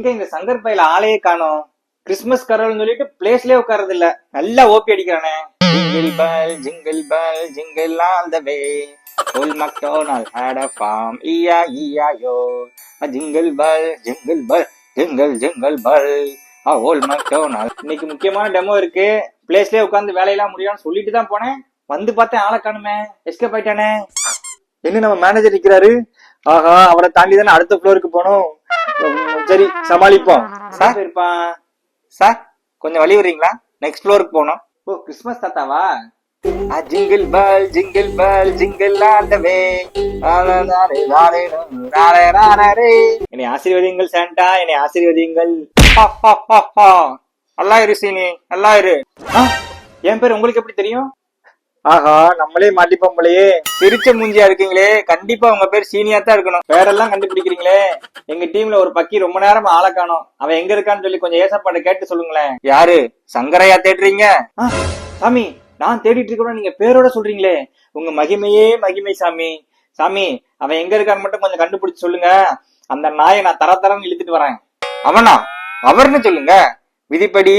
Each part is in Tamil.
எங்க இந்த சங்கர் பையில ஆளையே காணோம். கிறிஸ்துமஸ் கரோல்னு சொல்லிட்டு பிளேஸ்லயே உட்கார்றது இல்ல. நல்லா ஓபி அடிக்கிறானே. Jingle bell jingle all the way. Old McDonald had a farm. E-I-E-I-O. Jingle bell jingle jingle bell. Old McDonald. இன்னைக்கு முக்கியமான டெமோ இருக்கு. பிளேஸ்லயே உட்கார்ந்து வேலையெல்லாம் முடியும்னு சொல்லிட்டு தான் போனேன். வந்து பார்த்தேன் ஆளை காணுமே. எஸ்கேப் ஆயிட்டானே. என்ன நம்ம மேனேஜர் நிக்கிறாரு. ஆஹா, அவரை தாண்டி தானே அடுத்த ஃப்ளோருக்கு போனோம். சரி சமாளிப்போம். சார் இருப்பான். சார் கொஞ்சம் வழி விடுறீங்களா? நெக்ஸ்ட் ஃப்ளோருக்கு போனோம். ஓ, கிறிஸ்துமஸ் தாத்தாவா? Jingle bell jingle all the way. என்னை ஆசீர்வதிங்கள் சாண்டா, என்னை ஆசீர்வதிங்கள். நல்லா இரு சீனி, நல்லா இரு. என் பேர் உங்களுக்கு எப்படி தெரியும்? ஆஹா, நம்மளே மாட்டிப்போம் போலயே. சிரிச்ச மூஞ்சியா இருக்கீங்களே, கண்டிப்பா உங்க பேர் சீனியா தான் இருக்கணும். பேரெல்லாம் கண்டுபிடிக்கிறீங்களே. எங்க டீம்ல ஒரு பக்கி ரொம்ப நேரம் ஆளை காணோம். அவன் எங்க இருக்கான்னு சொல்லி கொஞ்சம் ஏசப்பாட்ட கேட்டு சொல்லுங்களேன். யாரு? சங்கரையா தேடுறீங்க? சாமி, நான் தேடிட்டு இருக்கணும் நீங்க பேரோட சொல்றீங்களே. உங்க மகிமையே மகிமை சாமி. சாமி, அவன் எங்க இருக்கான்னு மட்டும் கொஞ்சம் கண்டுபிடிச்சு சொல்லுங்க. அந்த நாயை நான் தரன்னு இழுத்துட்டு வரேன். அவனா? அவர்னு சொல்லுங்க. விதிப்படி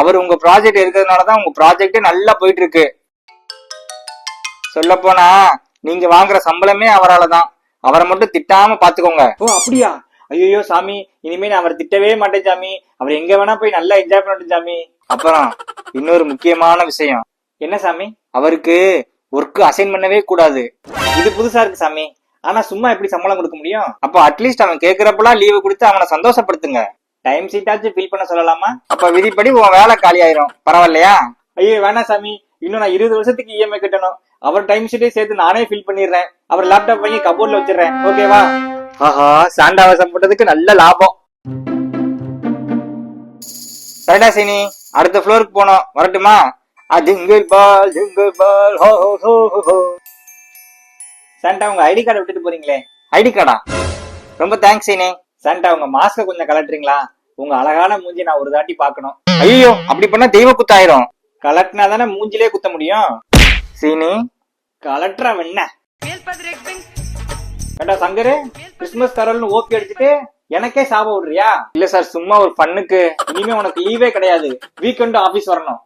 அவர் உங்க ப்ராஜெக்ட் இருக்கிறதுனாலதான் உங்க ப்ராஜெக்ட் நல்லா போயிட்டு இருக்கு. சொல்ல போனா நீங்க வாங்குற சம்பளமே அவராலதான். அவரை மட்டும் திட்டாம பாத்துக்கோங்க. ஓ அப்படியா? ஐயோ சாமி, இனிமே நான் அவரை திட்டவே மாட்டேன் சாமி. அவர் எங்க வேணா போய் நல்லா என்ஜாய் பண்ணட்டும் சாமி. அப்புறம் இன்னொரு முக்கியமான விஷயம். என்ன சாமி? அவருக்கு ஒர்க் அசைன் பண்ணவே கூடாது. இது புதுசா இருக்கு சாமி. ஆனா சும்மா எப்படி சம்பளம் கொடுக்க முடியும்? அப்ப அட்லீஸ்ட் அவன் கேக்குறப்பெல்லாம் லீவு கொடுத்து அவனை சந்தோஷப்படுத்துங்க. டைம் ஷீட்டாச்சும் ஃபில் பண்ண சொல்லலாமா? அப்ப விதிப்படி உன் வேலை காலி ஆயிரும். பரவாயில்லையா? ஐயோ வேணாம் சாமி, இன்னும் நான் 20 வருஷத்துக்கு இஎம்ஐ கட்டணும். அவர் டைம் ஷீட்டே சேர்த்து நானே ஃபில் பண்ணிடுறேன். அவர் லேப்டாப் வாங்கி கபோர்ட்ல வச்சிடுறேன். ஓகேவா? ஆஹா, சாண்டாவாசம் போட்டதுக்கு நல்ல லாபம். சரிடா சீனி, அடுத்த ஃப்ளோருக்கு போனோம். வரட்டுமா? ஜிங்கிள் பால் ஹோ ஹோ ஹோ. சாண்டா, உங்க ஐடி கார்டை விட்டுட்டு போறீங்களே. ஐடி கார்டா? ரொம்ப தேங்க்ஸ் சீனி. சாண்டா, உங்க மாஸ்க கொஞ்சம் கலட்டுறீங்களா? உங்க அழகான மூஞ்சி நான் ஒரு தாட்டி பாக்கணும். ஐயோ, அப்படி பண்ணா தெய்வ குத்தாயிரும். கலட்டினா தானே மூஞ்சிலே குத்த முடியும். சீனி கலட்டுற என்ன? ஏண்டா சங்கரு, கிறிஸ்துமஸ் கரோல்னு ஓபி அடிச்சுட்டு எனக்கே சாப விடுறியா? இல்ல சார், சும்மா ஒரு பண்ணுக்கு. இனிமே உனக்கு லீவே கிடையாது. வீக்கெண்டு ஆபீஸ் வரணும்.